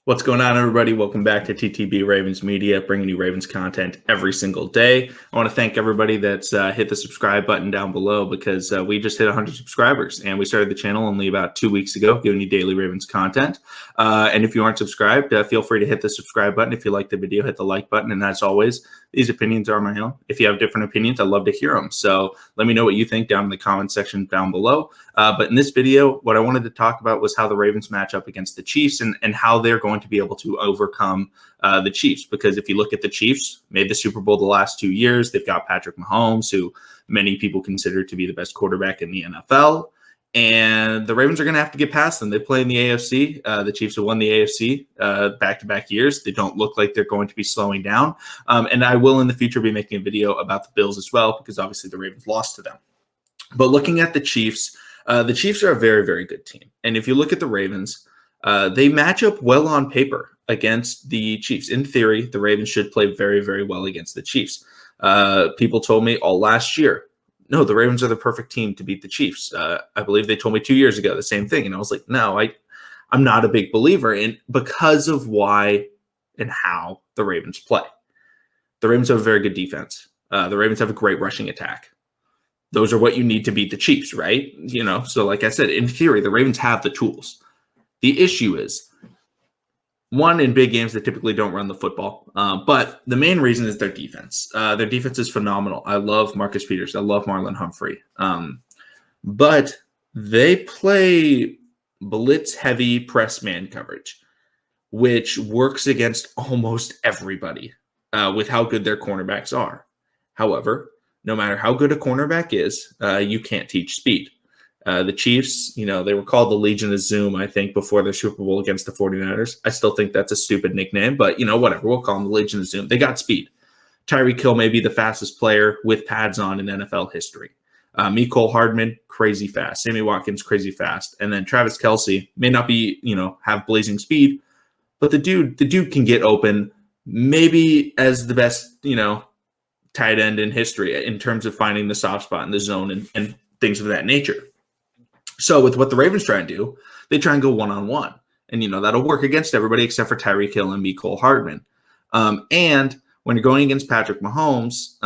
What's going on, everybody? Welcome back to TTB Ravens Media, bringing you Ravens content every single day. I want to thank everybody that's hit the subscribe button down below because we just hit 100 subscribers, and we started the channel only about 2 weeks ago, giving you daily Ravens content. And if you aren't subscribed, feel free to hit the subscribe button. If you like the video, hit the like button. And as always, these opinions are my own. If you have different opinions, I'd love to hear them. So let me know what you think down in the comment section down below. But in this video, what I wanted to talk about was how the Ravens match up against the Chiefs and how they're going to be able to overcome the Chiefs. Because if you look at the Chiefs, made the Super Bowl the last 2 years. They've got Patrick Mahomes, who many people consider to be the best quarterback in the NFL. And the Ravens are going to have to get past them. They play in the AFC. The Chiefs have won the AFC back-to-back years. They don't look like they're going to be slowing down. And I will in the future be making a video about the Bills as well, because obviously the Ravens lost to them. But looking at the Chiefs are a very, very good team. And if you look at the Ravens, they match up well on paper against the Chiefs. In theory, the Ravens should play very, very well against the Chiefs. People told me all last year, no, the Ravens are the perfect team to beat the Chiefs. I believe they told me 2 years ago the same thing. And I was like, no, I'm not a big believer in because of why and how the Ravens play. The Ravens have a very good defense. The Ravens have a great rushing attack. Those are what you need to beat the Chiefs, right? So like I said, in theory, the Ravens have the tools. The issue is, one, in big games, they typically don't run the football. But the main reason is their defense. Their defense is phenomenal. I love Marcus Peters. I love Marlon Humphrey. But they play blitz-heavy press man coverage, which works against almost everybody with how good their cornerbacks are. However, no matter how good a cornerback is, you can't teach speed. The Chiefs, they were called the Legion of Zoom, I think, before their Super Bowl against the 49ers. I still think that's a stupid nickname, but, whatever. We'll call them the Legion of Zoom. They got speed. Tyreek Hill may be the fastest player with pads on in NFL history. Mecole Hardman, crazy fast. Sammy Watkins, crazy fast. And then Travis Kelce may not be, have blazing speed, but the dude can get open maybe as the best, tight end in history in terms of finding the soft spot in the zone and things of that nature. So with what the Ravens try and do, they try and go one-on-one. And, that'll work against everybody except for Tyreek Hill and Mecole Hardman. And when you're going against Patrick Mahomes,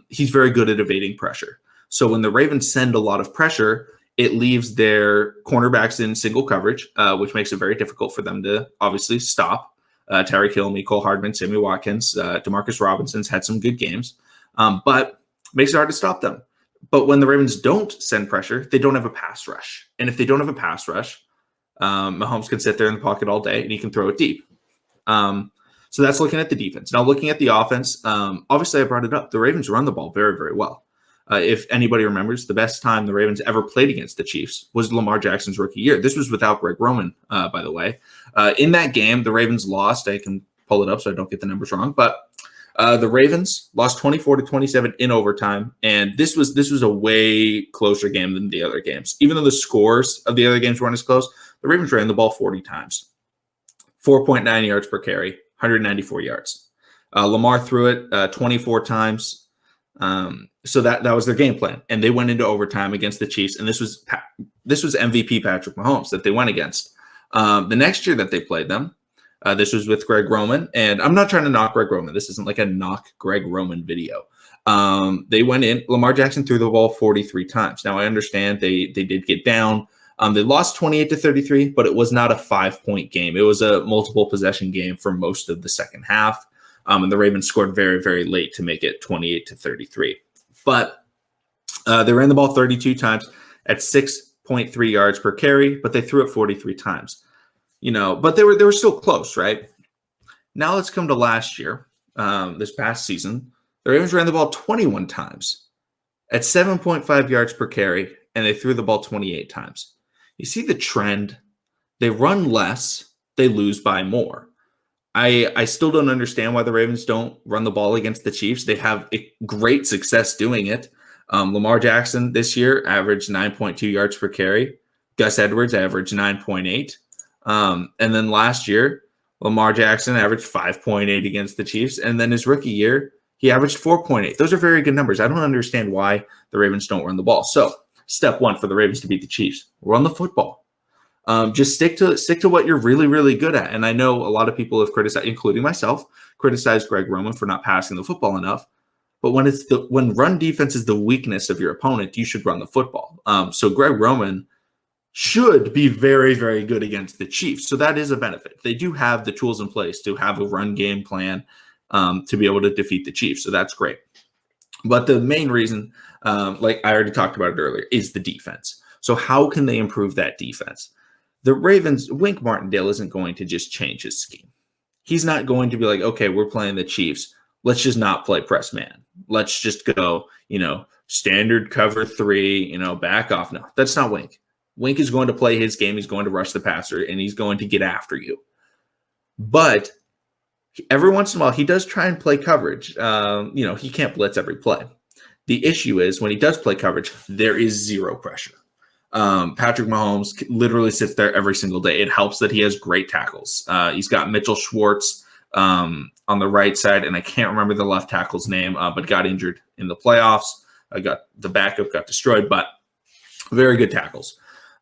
he's very good at evading pressure. So when the Ravens send a lot of pressure, it leaves their cornerbacks in single coverage, which makes it very difficult for them to obviously stop. Tyreek Hill, Mecole Hardman, Sammy Watkins, Demarcus Robinson's had some good games, but makes it hard to stop them. But when the Ravens don't send pressure, they don't have a pass rush. And if they don't have a pass rush, Mahomes can sit there in the pocket all day and he can throw it deep. So that's looking at the defense. Now looking at the offense, obviously I brought it up. The Ravens run the ball very, very well. If anybody remembers, the best time the Ravens ever played against the Chiefs was Lamar Jackson's rookie year. This was without Greg Roman, by the way. In that game, the Ravens lost. I can pull it up so I don't get the numbers wrong. But the Ravens lost 24-27 in overtime, and this was a way closer game than the other games. Even though the scores of the other games weren't as close, the Ravens ran the ball 40 times, 4.9 yards per carry, 194 yards. Lamar threw it 24 times. So that was their game plan, and they went into overtime against the Chiefs, and this was MVP Patrick Mahomes that they went against. The next year that they played them, this was with Greg Roman, and I'm not trying to knock Greg Roman. This isn't like a knock Greg Roman video. They went in. Lamar Jackson threw the ball 43 times. Now, I understand they did get down. They lost 28-33, but it was not a 5-point game. It was a multiple possession game for most of the second half, and the Ravens scored very, very late to make it 28-33. But they ran the ball 32 times at 6.3 yards per carry, but they threw it 43 times. But they were still close, right? Now let's come to last year, this past season. The Ravens ran the ball 21 times at 7.5 yards per carry, and they threw the ball 28 times. You see the trend? They run less, they lose by more. I still don't understand why the Ravens don't run the ball against the Chiefs. They have great success doing it. Lamar Jackson this year averaged 9.2 yards per carry. Gus Edwards averaged 9.8. And then last year, Lamar Jackson averaged 5.8 against the Chiefs. And then his rookie year, he averaged 4.8. Those are very good numbers. I don't understand why the Ravens don't run the ball. So step one for the Ravens to beat the Chiefs, run the football. Just stick to what you're really, really good at. And I know a lot of people have criticized, including myself, criticized Greg Roman for not passing the football enough. But when run defense is the weakness of your opponent, you should run the football. So Greg Roman should be very, very good against the Chiefs. So that is a benefit. They do have the tools in place to have a run game plan to be able to defeat the Chiefs. So that's great. But the main reason, like I already talked about it earlier, is the defense. So how can they improve that defense? The Ravens, Wink Martindale isn't going to just change his scheme. He's not going to be like, okay, we're playing the Chiefs. Let's just not play press man. Let's just go, standard cover 3, back off. No, that's not Wink. Wink is going to play his game. He's going to rush the passer, and he's going to get after you. But every once in a while, he does try and play coverage. He can't blitz every play. The issue is when he does play coverage, there is zero pressure. Patrick Mahomes literally sits there every single day. It helps that he has great tackles. He's got Mitchell Schwartz on the right side, and I can't remember the left tackle's name, but got injured in the playoffs. The backup got destroyed, but very good tackles.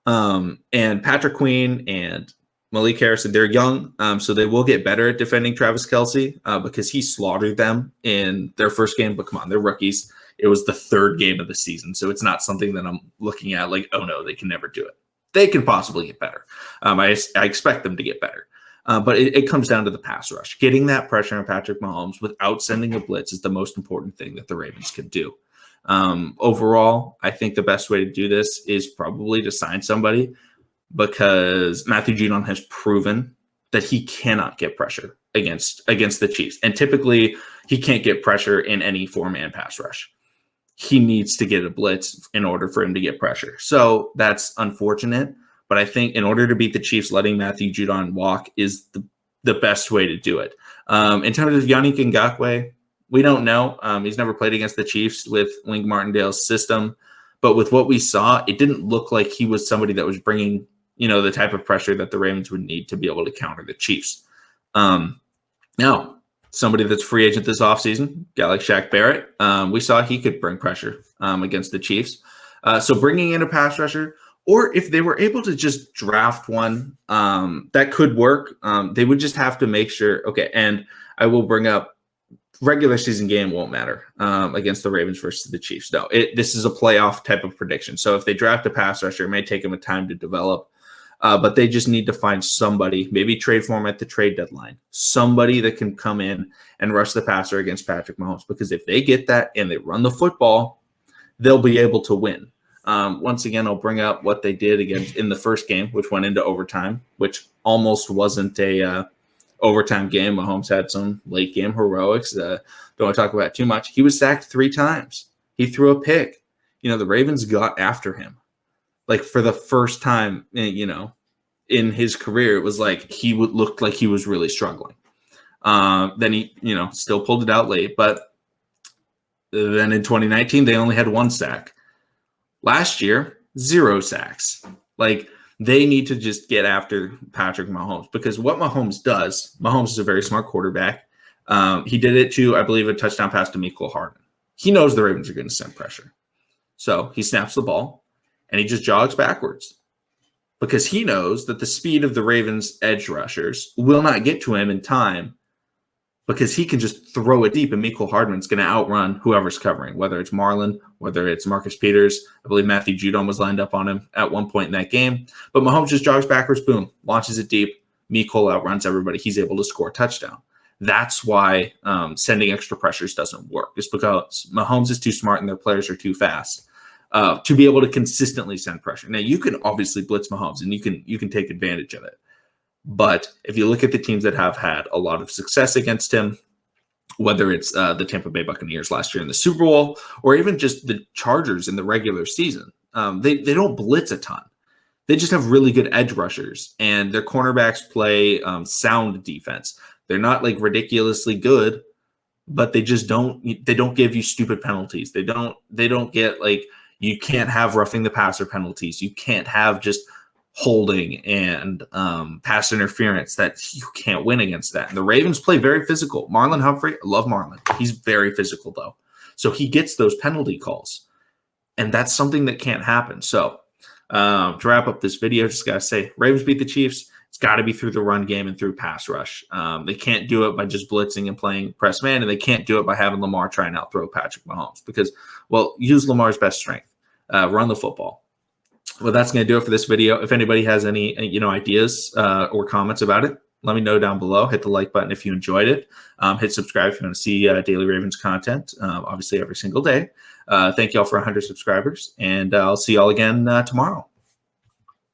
And Patrick Queen and Malik Harrison, they're young, so they will get better at defending Travis Kelce because he slaughtered them in their first game. But come on, they're rookies. It was the third game of the season, so it's not something that I'm looking at like, oh no, they can never do it. They can possibly get better. I expect them to get better. But it comes down to the pass rush. Getting that pressure on Patrick Mahomes without sending a blitz is the most important thing that the Ravens can do. Overall, I think the best way to do this is probably to sign somebody because Matthew Judon has proven that he cannot get pressure against the Chiefs. And typically, he can't get pressure in any four-man pass rush. He needs to get a blitz in order for him to get pressure. So that's unfortunate. But I think in order to beat the Chiefs, letting Matthew Judon walk is the best way to do it. In terms of Yannick Ngakoue, we don't know. He's never played against the Chiefs with Wink Martindale's system. But with what we saw, it didn't look like he was somebody that was bringing, the type of pressure that the Ravens would need to be able to counter the Chiefs. Now, somebody that's free agent this offseason, guy like Shaq Barrett, we saw he could bring pressure against the Chiefs. So bringing in a pass rusher, or if they were able to just draft one, that could work. They would just have to make sure. Okay, and I will bring up regular season game won't matter against the Ravens versus the Chiefs. No, this is a playoff type of prediction. So if they draft a pass rusher, it may take them a time to develop. But they just need to find somebody, maybe trade for him at the trade deadline, somebody that can come in and rush the passer against Patrick Mahomes. Because if they get that and they run the football, they'll be able to win. Once again, I'll bring up what they did in the first game, which went into overtime, which almost wasn't a overtime game. Mahomes had some late game heroics. Don't want to talk about it too much. He was sacked 3 times. He threw a pick. The Ravens got after him. Like for the first time, in his career, it was like he looked like he was really struggling. Then he, still pulled it out late. But then in 2019, they only had 1 sack. Last year, 0 sacks. Like they need to just get after Patrick Mahomes because what Mahomes does, Mahomes is a very smart quarterback. He did it to, I believe, a touchdown pass to Mecole Hardman. He knows the Ravens are going to send pressure. So he snaps the ball. And he just jogs backwards because he knows that the speed of the Ravens' edge rushers will not get to him in time because he can just throw it deep and Mecole Hardman's going to outrun whoever's covering, whether it's Marlon, whether it's Marcus Peters. I believe Matthew Judon was lined up on him at one point in that game. But Mahomes just jogs backwards, boom, launches it deep. Mecole outruns everybody. He's able to score a touchdown. That's why sending extra pressures doesn't work. It's because Mahomes is too smart and their players are too fast. To be able to consistently send pressure. Now, you can obviously blitz Mahomes, and you can take advantage of it. But if you look at the teams that have had a lot of success against him, whether it's the Tampa Bay Buccaneers last year in the Super Bowl, or even just the Chargers in the regular season, they don't blitz a ton. They just have really good edge rushers, and their cornerbacks play sound defense. They're not like ridiculously good, but they just don't give you stupid penalties. They don't get like. You can't have roughing the passer penalties. You can't have just holding and pass interference. That you can't win against that. And the Ravens play very physical. Marlon Humphrey, I love Marlon. He's very physical though. So he gets those penalty calls. And that's something that can't happen. So To wrap up this video, just got to say, Ravens beat the Chiefs. It's got to be through the run game and through pass rush. They can't do it by just blitzing and playing press man, and they can't do it by having Lamar try and outthrow Patrick Mahomes because, well, use Lamar's best strength. Run the football. Well, that's going to do it for this video. If anybody has any ideas or comments about it, let me know down below. Hit the like button if you enjoyed it. Hit subscribe if you want to see daily Ravens content, obviously every single day. Thank you all for 100 subscribers, and I'll see you all again tomorrow.